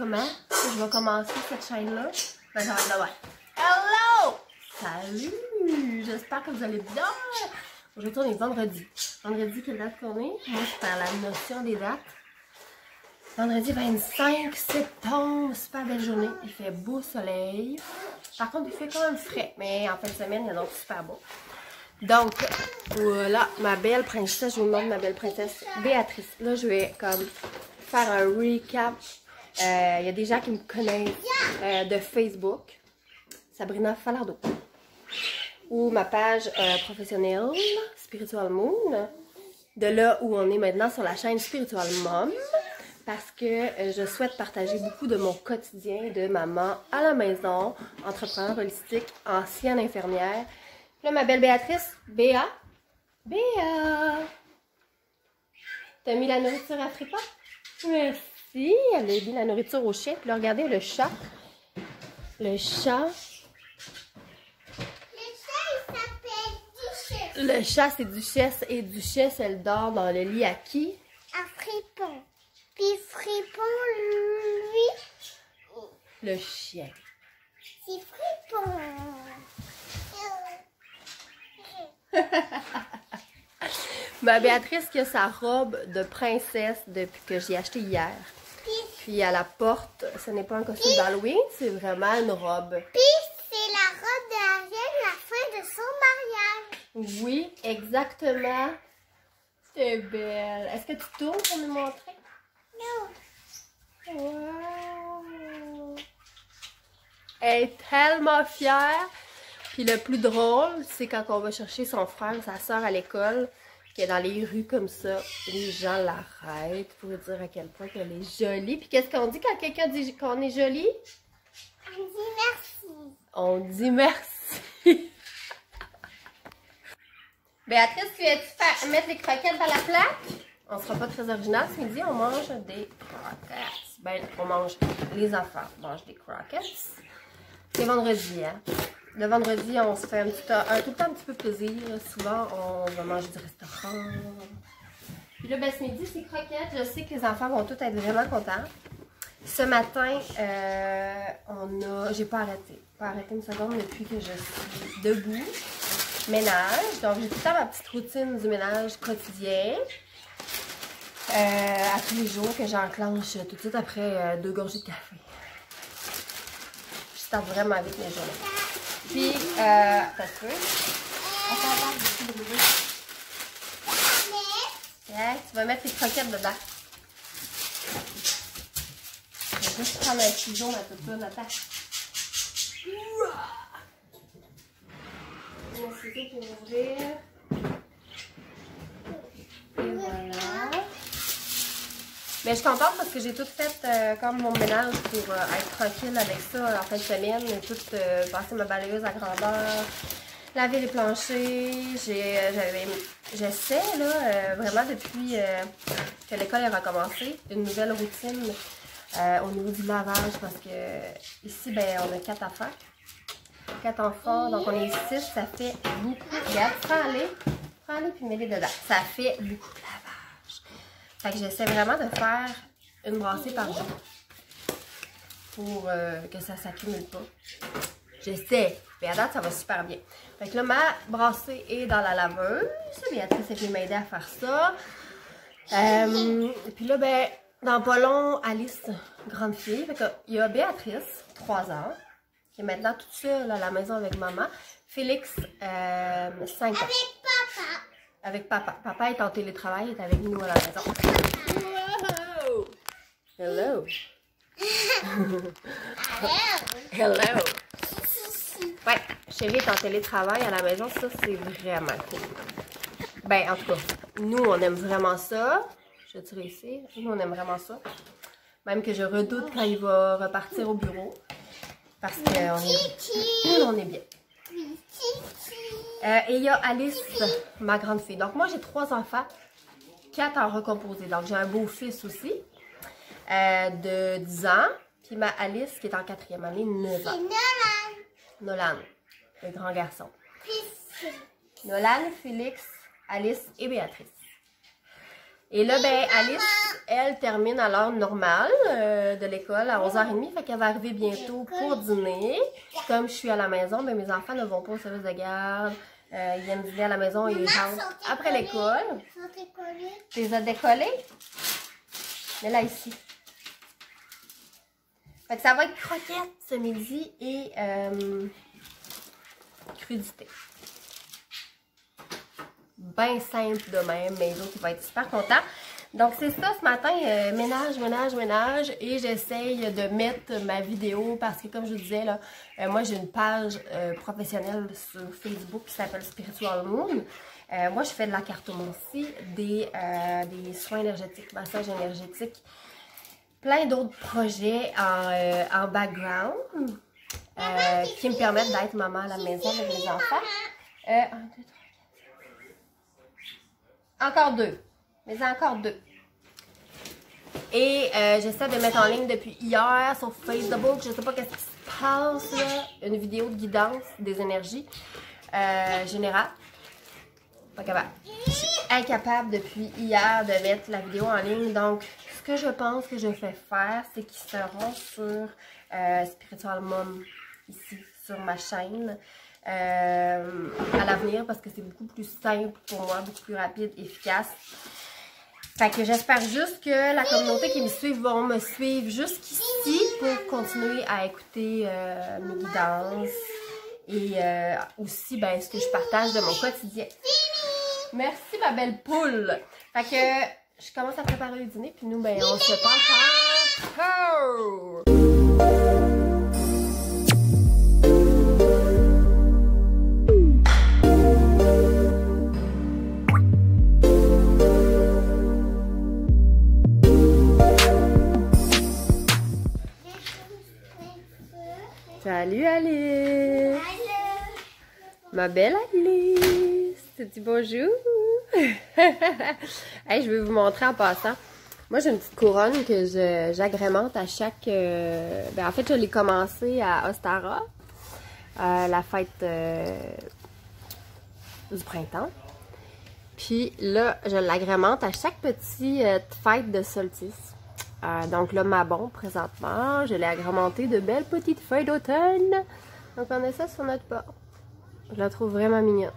comment je vais commencer cette chaîne-là. Ben, ça va être là, ouais. Hello! Salut! J'espère que vous allez bien. Aujourd'hui, on est vendredi. Vendredi, quelle date qu'on est? Moi, je perds la notion des dates. Vendredi 25 septembre, super belle journée. Il fait beau soleil. Par contre, il fait quand même frais, mais en fin de semaine, il y a donc super beau. Donc, voilà, ma belle princesse, je vous montre ma belle princesse Béatrice. Là, je vais comme faire un recap. Il y a des gens qui me connaissent de Facebook, Sabrina Falardeau, ou ma page professionnelle, Spiritual Moon, de là où on est maintenant sur la chaîne Spiritual Mom, parce que je souhaite partager beaucoup de mon quotidien de maman à la maison, entrepreneur holistique, ancienne infirmière. Là, ma belle Béatrice, Béa, t'as mis la nourriture à fripas? Merci, elle a mis la nourriture au chien. Puis là, regardez le chat. Le chat, il s'appelle Duchesse. le chat, c'est Duchesse. Et Duchesse, elle dort dans le lit à qui? À Fripon. Puis Fripon, lui, Le chien. c'est Fripon. Ma Béatrice qui a sa robe de princesse depuis que j'ai acheté hier. Puis à la porte, ce n'est pas un costume d'Halloween, c'est vraiment une robe. Puis c'est la robe d'Ariel, la fin de son mariage. Oui, exactement. C'est belle. Est-ce que tu tournes pour nous montrer? Non. Wow. Elle est tellement fière. Puis le plus drôle, c'est quand on va chercher son frère ou sa soeur à l'école, qui est dans les rues comme ça, les gens l'arrêtent pour dire à quel point qu'elle est jolie. Puis qu'est-ce qu'on dit quand quelqu'un dit qu'on est jolie? On dit merci. On dit merci. Béatrice, tu viens-tu mettre les croquettes dans la plaque? On sera pas très original ce midi, on mange des croquettes. Ben, on mange, les enfants mangent des croquettes. C'est vendredi, hein? Le vendredi, on se fait tout le temps un petit peu plaisir. Souvent, on va manger du restaurant. Puis là, ben, ce midi, c'est croquettes. Je sais que les enfants vont tous être vraiment contents. Ce matin, j'ai pas arrêté une seconde depuis que je suis debout. Ménage. Donc, j'ai tout le temps ma petite routine du ménage quotidien. À tous les jours que j'enclenche tout de suite après 2 gorgées de café. Je starte vraiment vite mes journées. Puis, ça se peut. Yeah, tu vas mettre tes croquettes dedans. Je vais juste prendre un ciseau, ma toute attends. Un ciseau pour ouvrir. Et voilà. Mais je suis contente parce que j'ai tout fait comme mon ménage pour être tranquille avec ça en fin de semaine. J'ai tout passé ma balayeuse à grandeur, laver les planchers. J'essaie là vraiment depuis que l'école a recommencé une nouvelle routine au niveau du lavage parce que ici ben on a 4 enfants. 4 enfants, donc on est 6, ça fait beaucoup. Regarde, prends aller puis mets-les dedans. Ça fait beaucoup de lavage. Fait que j'essaie vraiment de faire une brassée par jour pour que ça ne s'accumule pas. J'essaie. Mais à date, ça va super bien. Fait que là, ma brassée est dans la laveuse. Béatrice est venue m'aider à faire ça. Puis là, ben, dans pas long, Alice, grande fille. Fait que, il y a Béatrice, 3 ans, qui est maintenant toute seule à la maison avec maman. Félix, 5 ans. Avec papa. Papa est en télétravail, il est avec nous à la maison. Wow! Hello! Hello! Ouais, chérie est en télétravail à la maison, ça c'est vraiment cool. Ben, en tout cas, nous on aime vraiment ça. Je vais tirer ici. Nous on aime vraiment ça. Même que je redoute quand il va repartir au bureau. Parce qu'on est bien. Et il y a Alice, ma grande fille. Donc moi j'ai 3 enfants, 4 en recomposé. Donc j'ai un beau-fils aussi, de 10 ans. Puis ma Alice qui est en 4e année, 9 ans. C'est Nolan, le grand garçon. Nolan, Félix, Alice et Béatrice. Et là, ben, Alice, elle termine à l'heure normale de l'école à 11h30. Fait qu'elle va arriver bientôt pour dîner. Comme je suis à la maison, ben, mes enfants ne vont pas au service de garde. Ils viennent dîner à la maison et ils rentrent après l'école. Tu les as décollés? Mais là, ici. Fait que ça va être croquette ce midi et crudité. Bien simple de même, mais les autres, ils vont être super contents. Donc, c'est ça ce matin, ménage. Et j'essaye de mettre ma vidéo parce que, comme je vous disais, là, moi, j'ai une page professionnelle sur Facebook qui s'appelle Spiritual Moon. Moi, je fais de la cartomancie, des soins énergétiques, massage énergétique, plein d'autres projets en background qui me permettent d'être maman à la maison avec mes enfants. 1, 2, 3, 4. Encore 2. Mais encore 2. Et j'essaie de mettre en ligne depuis hier sur Facebook. Je ne sais pas qu'est-ce qui se passe là. Une vidéo de guidance des énergies générales. Pas capable. Je suis incapable depuis hier de mettre la vidéo en ligne. Donc, ce que je pense que je vais faire, c'est qu'ils seront sur Spiritual Mom, ici, sur ma chaîne. À l'avenir, parce que c'est beaucoup plus simple pour moi, beaucoup plus rapide, efficace. Fait que j'espère juste que la communauté qui me suit vont me suivre jusqu'ici pour continuer à écouter mes guidances et aussi ben, ce que je partage de mon quotidien. Merci ma belle poule! Fait que je commence à préparer le dîner puis nous ben on se parle. Salut Alice! Ma belle Alice! Tu dis bonjour! Hey, je vais vous montrer en passant. Moi, j'ai une petite couronne que j'agrémente à chaque... Ben, en fait, je l'ai commencé à Ostara, la fête du printemps. Puis là, je l'agrémente à chaque petite fête de solstice. Donc là, ma bombe, présentement, je l'ai agrémentée de belles petites feuilles d'automne. Donc on a ça sur notre porte. Je la trouve vraiment mignonne.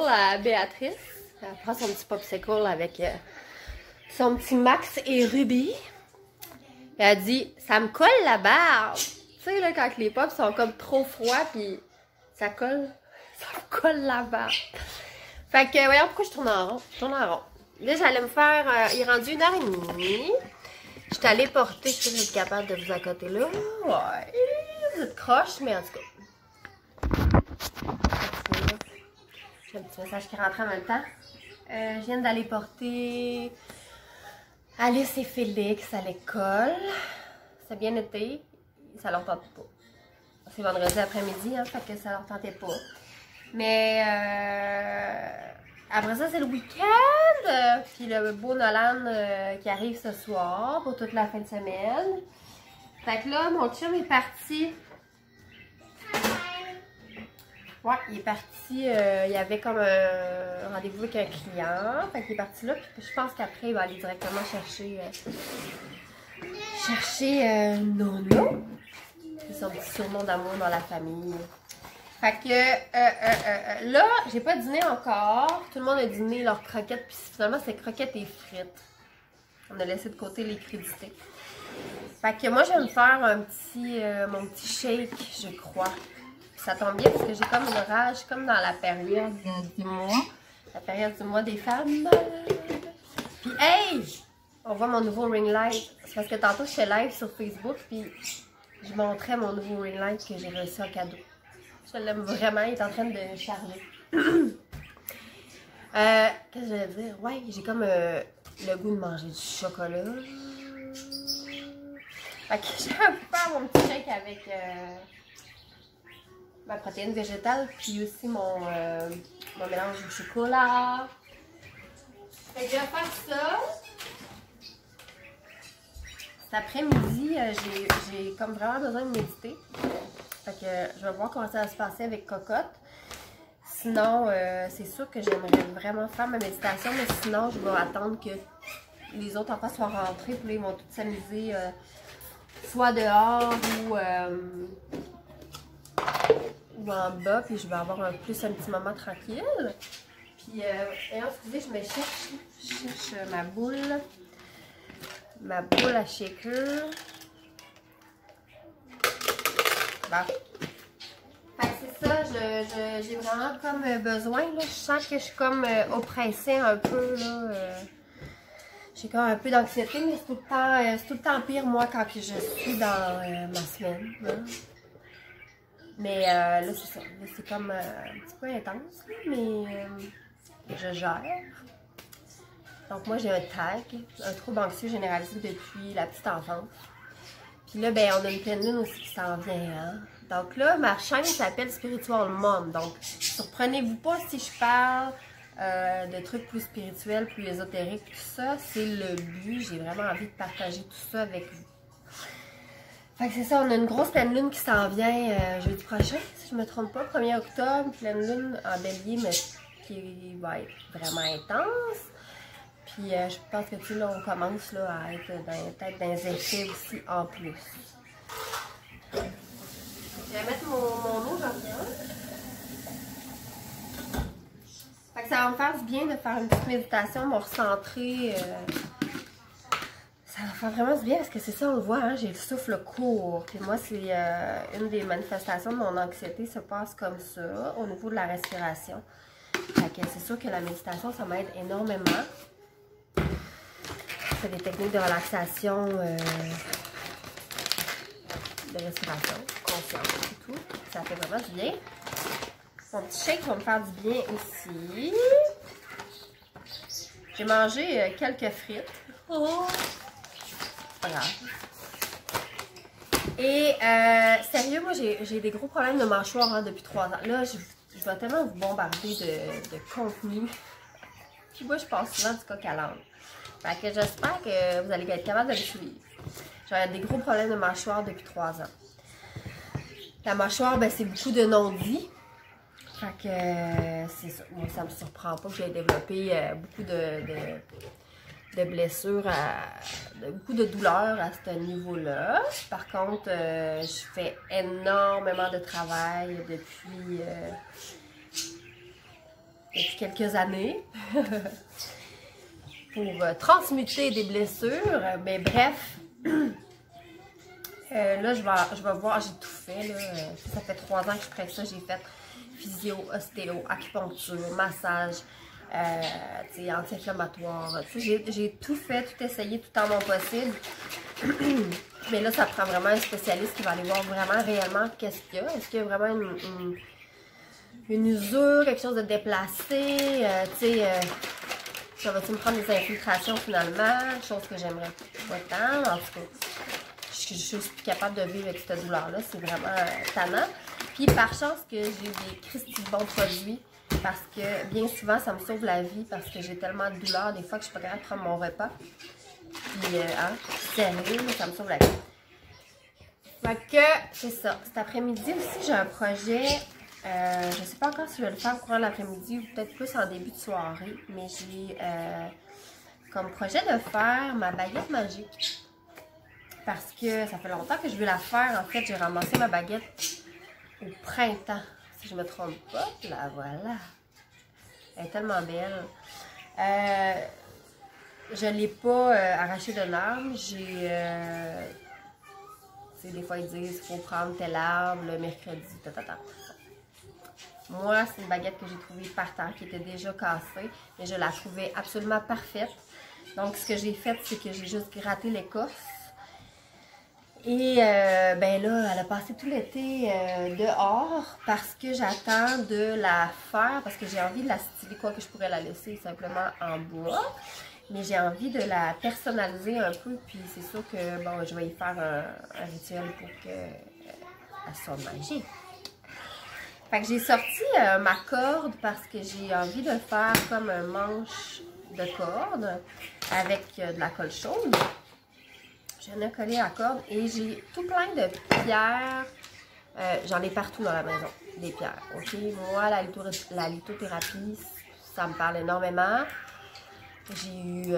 À Béatrice. Elle prend son petit popsicle avec son petit Max et Ruby. Et elle dit, ça me colle la barbe. Tu sais, là, quand les pops sont comme trop froids, puis ça colle, ça me colle la barbe. Fait que, voyons pourquoi je tourne en rond. Je tourne en rond. Là, j'allais me faire, il est rendu 1h30. Je suis allée porter, je sais que je suis capable de vous accoter là. Ouais, vous êtes croche, mais en tout cas. J'ai un petit message qui rentre en même temps. Je viens d'aller porter Alice et Félix à l'école. Ça a bien été. Ça leur tente pas. C'est vendredi après-midi, hein, fait que ça leur tentait pas. Mais après ça, c'est le week-end. Puis le beau Nolan qui arrive ce soir pour toute la fin de semaine. Fait que là, mon chum est parti. Ouais, il est parti, il y avait comme un rendez-vous avec un client, fait qu'il est parti là, puis je pense qu'après il va aller directement chercher Nono, c'est son petit surnom d'amour dans la famille. Fait que là, j'ai pas dîné encore, tout le monde a dîné leurs croquettes, puis finalement c'est croquettes et frites. On a laissé de côté les crudités. Fait que moi je vais me faire un petit, mon petit shake, je crois. Ça tombe bien parce que j'ai comme une rage, comme dans la période du mois. La période du mois des femmes. Puis, hey! On voit mon nouveau ring light. C'est parce que tantôt, je fais live sur Facebook, puis je montrais mon nouveau ring light que j'ai reçu en cadeau. Je l'aime vraiment, il est en train de charger. Qu'est-ce que j'allais dire? Ouais, j'ai comme le goût de manger du chocolat. Fait que j'ai un peu faire mon petit shake avec ma protéine végétale, puis aussi mon mélange de chocolat. Fait que je vais faire ça. Cet après-midi, j'ai comme vraiment besoin de méditer. Fait que je vais voir comment ça va se passer avec Cocotte. Sinon, c'est sûr que j'aimerais vraiment faire ma méditation, mais sinon, je vais attendre que les autres enfants soient rentrés. Puis là, ils vont tous s'amuser soit dehors ou en bas. Puis je vais avoir un petit moment tranquille. Puis, excusez, je cherche ma boule. Ma boule à shaker. Bon. Fait que c'est ça, j'ai vraiment comme besoin, là. Je sens que je suis comme oppressée un peu, là. J'ai comme un peu d'anxiété, mais c'est tout le temps pire, moi, quand je suis dans ma semaine, là. Mais là, c'est ça. Là, c'est comme un petit peu intense, là, mais je gère. Donc moi j'ai un TAG, un trouble anxieux généralisé depuis la petite enfance. Puis là, ben on a une pleine lune aussi qui s'en vient, hein. Donc là, ma chaîne s'appelle Spiritual Mom. Donc, surprenez-vous pas si je parle de trucs plus spirituels, plus ésotériques, tout ça. C'est le but. J'ai vraiment envie de partager tout ça avec vous. Fait que c'est ça, on a une grosse pleine lune qui s'en vient jeudi prochain, si je me trompe pas, 1er octobre, pleine lune en bélier, mais qui va être vraiment intense. Puis je pense que tu sais, là, on commence là, à être peut-être dans les effets aussi en plus. Je vais mettre mon eau, j'en reviens. Fait que ça va me faire du bien de faire une petite méditation, me recentrer. Ça va faire vraiment du bien parce que c'est ça, on le voit, hein, j'ai le souffle court. Puis moi, c'est une des manifestations de mon anxiété se passe comme ça, au niveau de la respiration. Fait que c'est sûr que la méditation, ça m'aide énormément. C'est des techniques de relaxation, de respiration, conscience et tout. Ça fait vraiment du bien. Mon petit shake va me faire du bien aussi. J'ai mangé quelques frites. Oh! C'est pas grave. Et sérieux, moi j'ai des gros problèmes de mâchoire hein, depuis 3 ans. Là, je vais tellement vous bombarder de contenu. Puis moi, je passe souvent du coq à l'âne. Fait que j'espère que vous allez être capable de me suivre. J'ai des gros problèmes de mâchoire depuis 3 ans. La mâchoire, ben, c'est beaucoup de non-dits. Fait que c'est ça. Moi, ça me surprend pas que j'ai développé beaucoup de blessures, beaucoup de douleurs à ce niveau-là. Par contre, je fais énormément de travail depuis quelques années. Pour transmuter des blessures, mais bref, là je vais voir, j'ai tout fait, là. Ça fait 3 ans que je ferais ça, j'ai fait physio, ostéo, acupuncture, massage, anti-inflammatoire, j'ai tout fait, tout essayé, tout en mon possible, mais là ça prend vraiment un spécialiste qui va aller voir vraiment réellement qu'est-ce qu'il y a, est-ce qu'il y a vraiment une usure, quelque chose de déplacé, ça va-tu me prendre des infiltrations finalement, chose que j'aimerais pas tant, en tout cas, je suis plus capable de vivre avec cette douleur-là, c'est vraiment tannant. Puis par chance que j'ai des Christy de bons produits, parce que bien souvent ça me sauve la vie, parce que j'ai tellement de douleur des fois que je suis pas capable de prendre mon repas. Puis, sérieux, ça me sauve la vie. Fait que, c'est ça, cet après-midi aussi j'ai un projet. Je ne sais pas encore si je vais le faire au courant de l'après-midi ou peut-être plus en début de soirée, mais j'ai comme projet de faire ma baguette magique. Parce que ça fait longtemps que je veux la faire. En fait, j'ai ramassé ma baguette au printemps, si je ne me trompe pas. La voilà. Elle est tellement belle. Je ne l'ai pas arrachée de l'arbre. Des fois, ils disent qu'il faut prendre tel arbre le mercredi. Moi, c'est une baguette que j'ai trouvée par terre, qui était déjà cassée, mais je la trouvais absolument parfaite. Donc, ce que j'ai fait, c'est que j'ai juste gratté l'écorce Et ben là, elle a passé tout l'été dehors parce que j'attends de la faire, parce que j'ai envie de la styler, quoi que je pourrais la laisser simplement en bois. Mais j'ai envie de la personnaliser un peu, puis c'est sûr que bon, je vais y faire un rituel pour qu'elle soit magique. Fait que j'ai sorti ma corde parce que j'ai envie de faire comme un manche de corde avec de la colle chaude. J'en ai collé la corde et j'ai tout plein de pierres. J'en ai partout dans la maison, des pierres. Ok, moi, la lithothérapie, ça me parle énormément. J'ai eu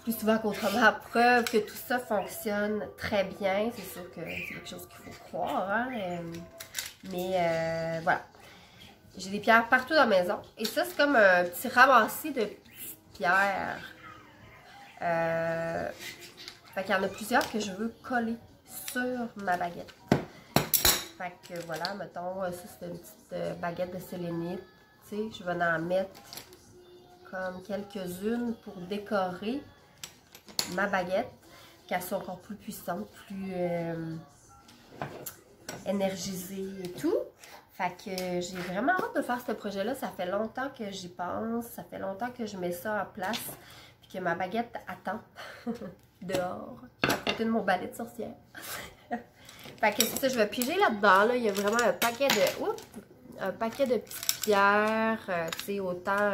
plus souvent qu'autrement preuve que tout ça fonctionne très bien. C'est sûr que c'est quelque chose qu'il faut croire, hein? Mais voilà. J'ai des pierres partout dans la maison. Et ça, c'est comme un petit ramassis de petites pierres. Fait qu'il y en a plusieurs que je veux coller sur ma baguette. Fait que voilà, mettons, ça c'est une petite baguette de sélénite. Tu sais, je vais en mettre comme quelques-unes pour décorer ma baguette, qu'elle soit encore plus puissante, plus énergisée et tout. Fait que j'ai vraiment hâte de faire ce projet-là. Ça fait longtemps que j'y pense, ça fait longtemps que je mets ça en place, puis que ma baguette attend dehors, à côté de mon balai de sorcière. Fait que c'est ça, je vais piger là-dedans. Là. Il y a vraiment un paquet de petites pierres, tu sais, autant...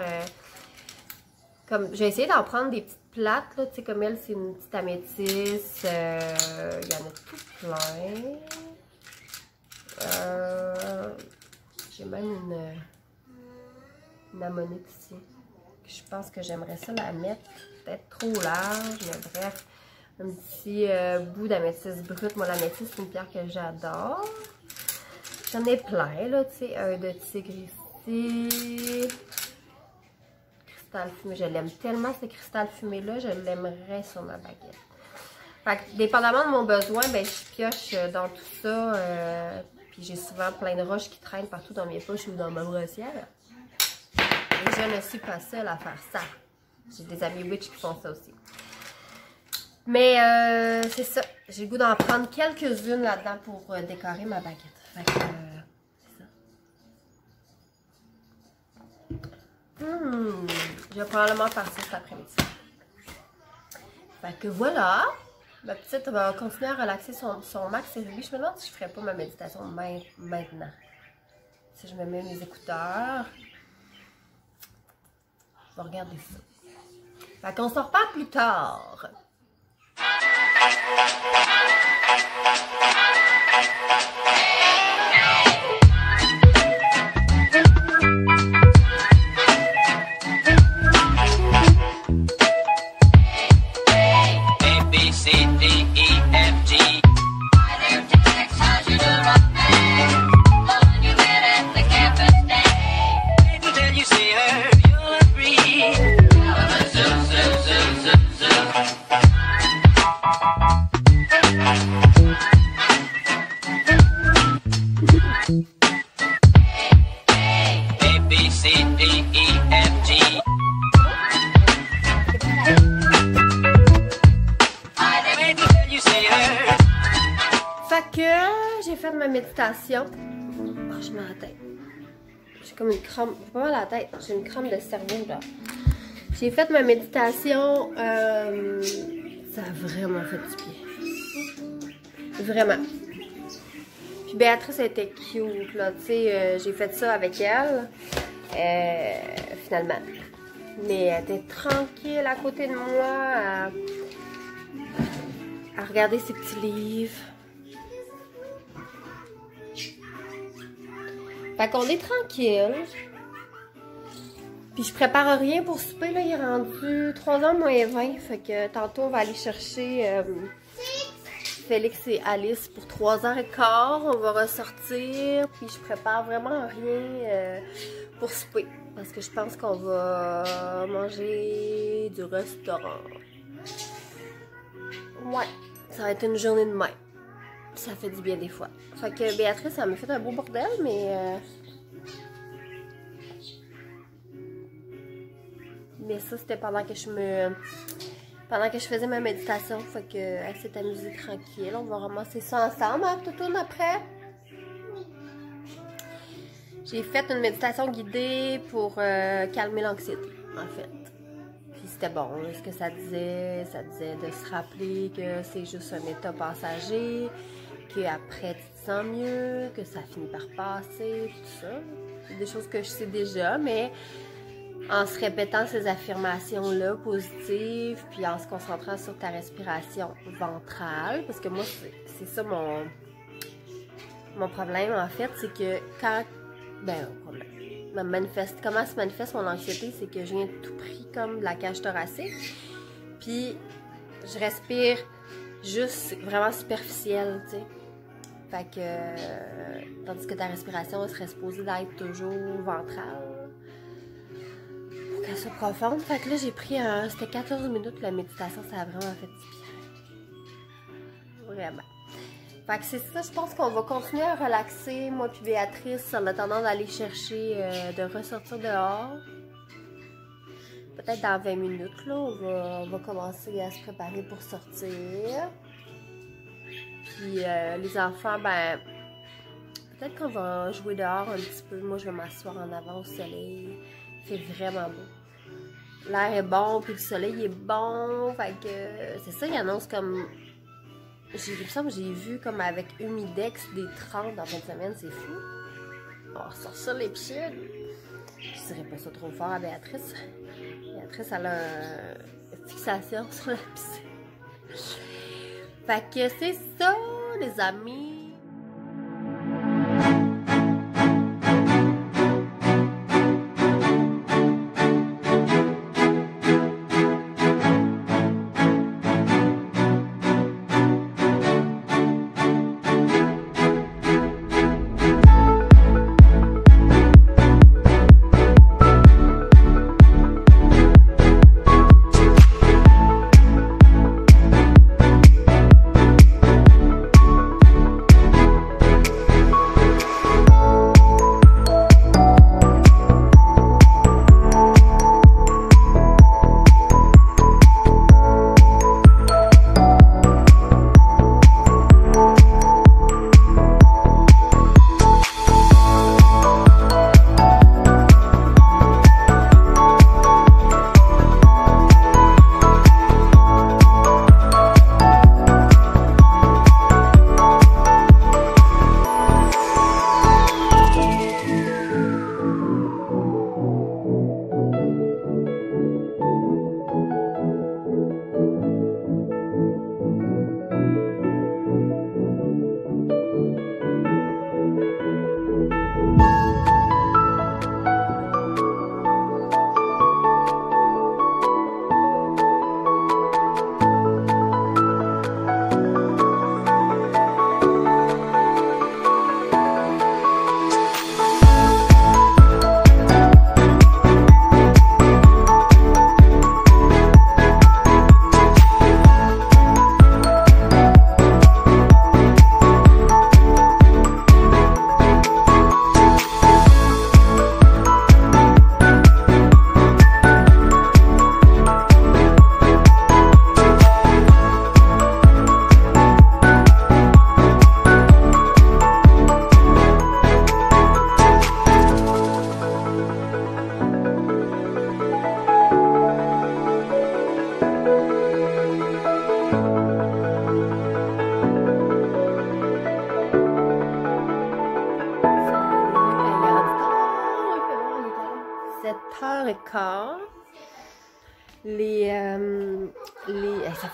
comme j'ai essayé d'en prendre des petites plates, là, tu sais, comme elle, c'est une petite améthyste. Il y en a tout plein. J'ai même une ammonite ici. Je pense que j'aimerais ça la mettre peut-être trop large, mais bref, un petit bout d'améthyste brute. Moi, l'améthyste, c'est une pierre que j'adore. J'en ai plein, là, tu sais, un de tigre ici. Cristal fumé, je l'aime tellement, ce cristal fumé-là, je l'aimerais sur ma baguette. Fait que, dépendamment de mon besoin, ben, je pioche dans tout ça. Puis j'ai souvent plein de roches qui traînent partout dans mes poches ou dans ma brossière. Et je ne suis pas seule à faire ça. J'ai des amis witch qui font ça aussi. Mais c'est ça. J'ai le goût d'en prendre quelques-unes là-dedans pour décorer ma baguette. Fait que c'est ça. Je vais probablement faire ça cet après-midi. Fait que voilà. Ma petite va continuer à relaxer son max et rubis. Je me demande si je ferais pas ma méditation maintenant. Si je me mets mes écouteurs. Je vais regarder ça. Fait qu'on se reparle plus tard. J'ai fait ma méditation. Oh, j'ai mal à la tête. J'ai comme une crampe. J'ai pas mal à la tête. J'ai une crampe de cerveau là. J'ai fait ma méditation. Ça a vraiment fait du bien. Vraiment. Puis Béatrice était cute là. Tu sais, j'ai fait ça avec elle. Finalement. Mais elle était tranquille à côté de moi. À regarder ses petits livres. Fait qu'on est tranquille. Puis je prépare rien pour souper, là. Il est rendu 3h moins 20. Fait que tantôt, on va aller chercher Félix et Alice pour 3h15. On va ressortir. Puis je prépare vraiment rien pour souper. Parce que je pense qu'on va manger du restaurant. Ouais, ça va être une journée de même. Ça fait du bien des fois. Fait que Béatrice, ça me fait un beau bordel, mais ça, c'était pendant que je pendant que je faisais ma méditation. Fait que elle s'est amusée tranquille. On va ramasser ça ensemble, hein, Toutoune, après. J'ai fait une méditation guidée pour calmer l'anxiété, en fait. Puis c'était bon, là, ce que ça disait de se rappeler que c'est juste un état passager, qu'après tu te sens mieux, que ça finit par passer, tout ça. C'est des choses que je sais déjà, mais en se répétant ces affirmations-là positives, puis en se concentrant sur ta respiration ventrale, parce que moi, c'est ça mon problème, en fait, c'est que quand... comment se manifeste mon anxiété, c'est que je viens tout pris comme de la cage thoracique, puis je respire juste vraiment superficiel, tu sais. Fait que, tandis que ta respiration elle serait supposée d'être toujours ventrale, pour qu'elle soit profonde. Fait que là, j'ai pris c'était 14 minutes la méditation, ça a vraiment fait du bien. Vraiment. Fait que c'est ça, je pense qu'on va continuer à relaxer, moi puis Béatrice, en attendant d'aller chercher, de ressortir dehors. Peut-être dans 20 minutes, là, on va commencer à se préparer pour sortir. Puis les enfants, ben, peut-être qu'on va jouer dehors un petit peu. Moi, je vais m'asseoir en avant au soleil. Il fait vraiment beau. L'air est bon, puis le soleil est bon. Fait que c'est ça, il annonce comme... Il me semble que j'ai vu comme avec Humidex des 30 en fin de semaine, c'est fou. On va ressortir les pieds. Je dirais pas ça trop fort à Béatrice. Béatrice, elle a une fixation sur la piscine. Fait que c'est ça, les amis.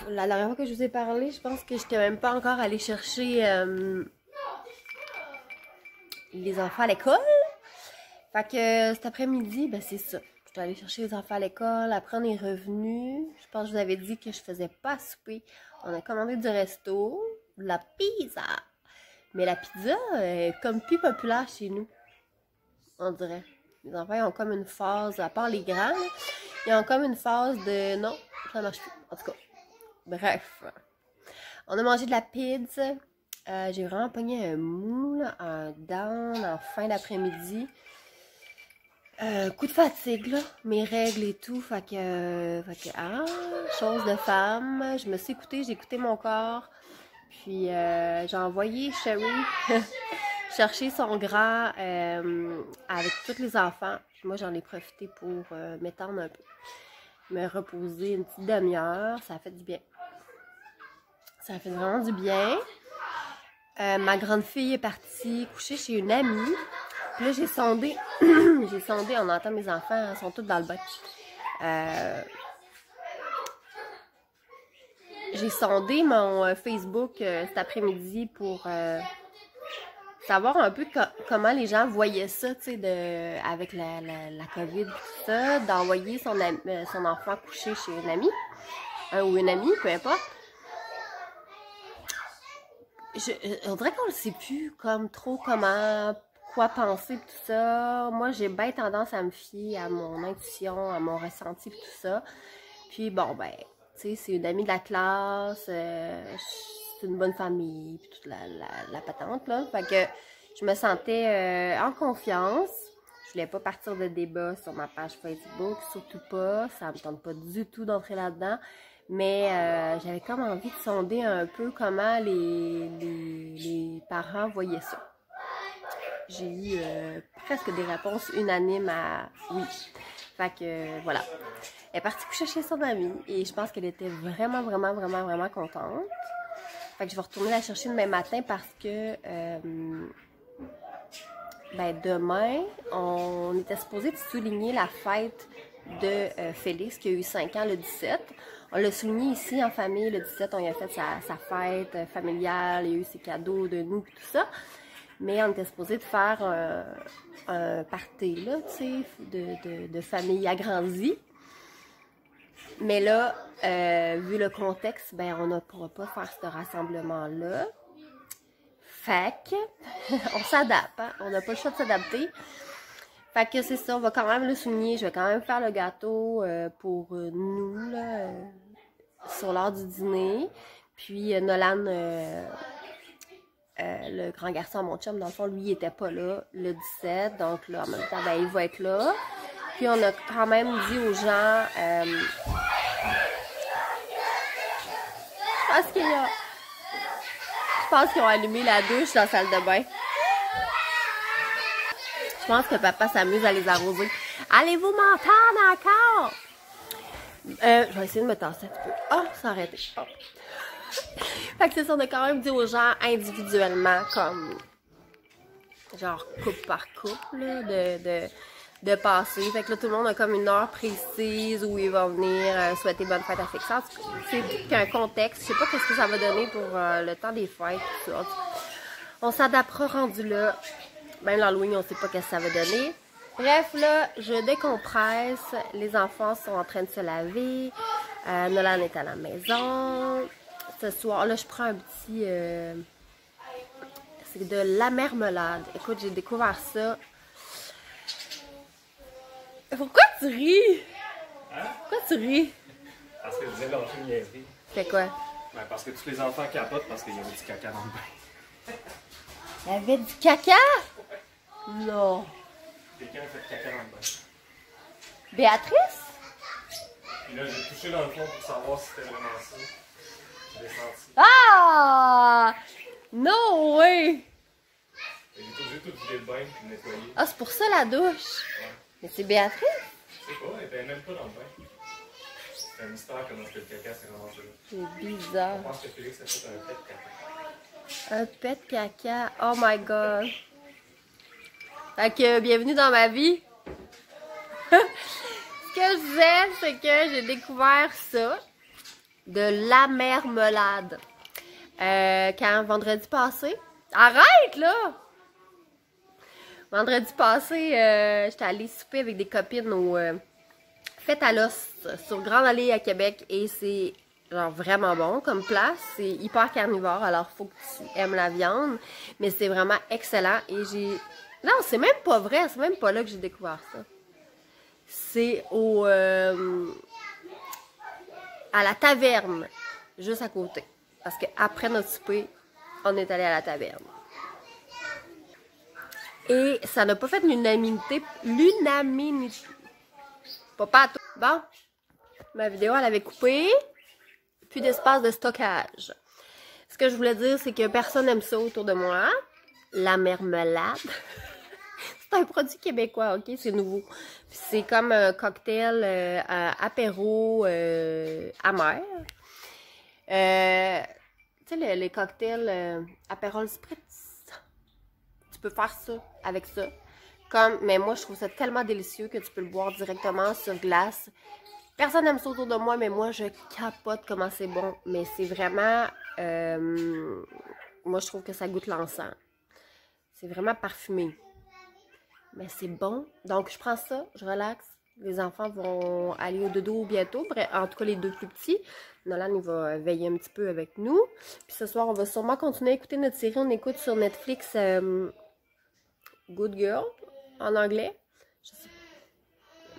La dernière fois que je vous ai parlé, je pense que j'étais même pas encore allée chercher les enfants à l'école. Fait que cet après-midi, ben c'est ça. Je suis allée chercher les enfants à l'école. Après, on est revenu. Je pense que je vous avais dit que je faisais pas à souper. On a commandé du resto, de la pizza. Mais la pizza est comme plus populaire chez nous, on dirait. Les enfants, ils ont comme une phase, à part les grands, là, ils ont comme une phase de non, ça marche plus. En tout cas, bref. On a mangé de la pizza. J'ai vraiment pogné un mou là, en down en fin d'après-midi. Coup de fatigue, là, mes règles et tout, fait que chose de femme, je me suis écoutée, j'ai écouté mon corps, puis j'ai envoyé Sherry chercher son grand avec tous les enfants, puis moi j'en ai profité pour m'étendre un peu, me reposer une petite demi-heure, ça a fait du bien, ça a fait vraiment du bien. Ma grande fille est partie coucher chez une amie. Puis là, j'ai sondé, on entend mes enfants, ils sont tous dans le bain. J'ai sondé mon Facebook cet après-midi pour savoir un peu comment les gens voyaient ça, tu sais, avec la COVID et tout ça, d'envoyer son enfant coucher chez une amie, ou une amie, peu importe. On dirait qu'on ne sait plus comme trop quoi penser tout ça. Moi, j'ai bien tendance à me fier à mon intuition, à mon ressenti tout ça. Puis bon, ben, tu sais, c'est une amie de la classe, c'est une bonne famille, puis toute la patente, là. Fait que je me sentais en confiance. Je voulais pas partir de débat sur ma page Facebook, surtout pas. Ça me tente pas du tout d'entrer là-dedans. Mais j'avais comme envie de sonder un peu comment les parents voyaient ça. J'ai eu presque des réponses unanimes à oui. Fait que voilà. Elle est partie coucher chez son amie et je pense qu'elle était vraiment contente. Fait que je vais retourner la chercher demain matin parce que ben demain, on était supposé de souligner la fête de Félix qui a eu 5 ans le 17. On l'a souligné ici en famille le 17, on y a fait sa fête familiale, il y a eu ses cadeaux de nous et tout ça. Mais on était supposé de faire un party, là, tu sais, de famille agrandie. Mais là, vu le contexte, ben on ne pourra pas faire ce rassemblement-là. Fait que, on s'adapte, hein? On n'a pas le choix de s'adapter. Fait que c'est ça, on va quand même le souligner. Je vais quand même faire le gâteau pour nous, là, sur l'heure du dîner. Puis Nolan, le grand garçon, mon chum, dans le fond, lui, il était pas là le 17. Donc là, en même temps, ben, il va être là. Puis on a quand même dit aux gens... Je pense qu'ils ont allumé la douche dans la salle de bain. Je pense que papa s'amuse à les arroser. Allez-vous m'entendre encore? Je vais essayer de me tasser un petit peu. Oh, ça a arrêté. Oh. Fait que c'est ça, on a quand même dit aux gens individuellement, comme genre couple par couple, là, de passer. Fait que là, tout le monde a comme une heure précise où ils vont venir souhaiter bonne fête à Félix. C'est qu'un contexte. Je sais pas qu'est-ce que ça va donner pour le temps des fêtes, tout ça. On s'adaptera rendu là. Même l'Halloween, on sait pas qu'est-ce que ça va donner. Bref, là, je décompresse. Les enfants sont en train de se laver. Nolan est à la maison. Ce soir, là, je prends un petit... c'est de la marmelade. Écoute, j'ai découvert ça. Pourquoi tu ris? Hein? Pourquoi tu ris? Parce que je disais lâcher une niaiserie. C'est quoi? Ben, parce que tous les enfants capotent parce qu'il y avait du caca dans le bain. Il y avait du caca? Non. Quelqu'un a fait caca dans le bain. Béatrice? Puis là, j'ai touché dans le fond pour savoir si c'était vraiment ça. J'ai senti. Ah! No way! J'ai été obligé de tout vider le bain et le nettoyer. Ah, c'est pour ça la douche? Ouais. Mais c'est Béatrice? Je sais pas, elle était même pas dans le bain. C'est un mystère comment est-ce que le caca s'est ramassé là. C'est bizarre. Je pense que Félix a fait un pet caca. Un pet caca. Oh my god. Fait que bienvenue dans ma vie. Ce que je disais, c'est que j'ai découvert ça. De la marmelade. Quand vendredi passé. Arrête là! Vendredi passé, j'étais allée souper avec des copines au Fête à l'os sur Grande Allée à Québec et c'est genre vraiment bon comme place. C'est hyper carnivore, alors faut que tu aimes la viande, mais c'est vraiment excellent et j'ai... Non, c'est même pas vrai, c'est même pas là que j'ai découvert ça. C'est au... à la taverne, juste à côté. Parce qu'après notre souper, on est allé à la taverne. Et ça n'a pas fait l'unanimité. L'unanimité. Pas tout. Bon. Ma vidéo, elle avait coupé. Plus d'espace de stockage. Ce que je voulais dire, c'est que personne n'aime ça autour de moi. La marmelade. C'est un produit québécois, ok? C'est nouveau. C'est comme un cocktail apéro amer. Tu sais, les cocktails Aperol Spritz. Tu peux faire ça avec ça. Mais moi, je trouve ça tellement délicieux que tu peux le boire directement sur glace. Personne n'aime ça autour de moi, mais moi, je capote comment c'est bon. Mais c'est vraiment... moi, je trouve que ça goûte l'encens. C'est vraiment parfumé. Mais c'est bon. Donc, je prends ça, je relaxe. Les enfants vont aller au dodo bientôt. Bref, en tout cas, les deux plus petits. Nolan, il va veiller un petit peu avec nous. Puis ce soir, on va sûrement continuer à écouter notre série. On écoute sur Netflix Good Girl, en anglais. Je sais pas.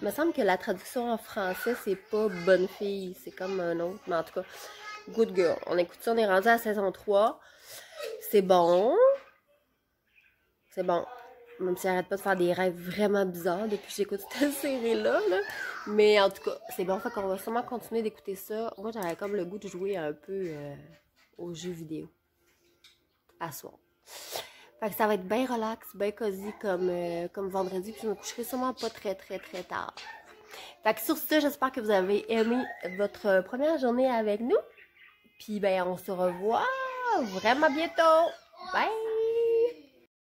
Il me semble que la traduction en français, c'est pas Bonne fille. C'est comme un autre. Mais en tout cas, Good Girl. On écoute ça, on est rendu à saison 3. C'est bon. C'est bon. Même si j'arrête pas de faire des rêves vraiment bizarres depuis que j'écoute cette série-là. Là. Mais en tout cas, c'est bon. Fait qu'on va sûrement continuer d'écouter ça. Moi, j'avais comme le goût de jouer un peu aux jeux vidéo. À soir. Fait que ça va être bien relax, bien cosy comme vendredi. Puis je me coucherai sûrement pas très tard. Fait que sur ce, j'espère que vous avez aimé votre première journée avec nous. Puis ben, on se revoit vraiment bientôt. Bye!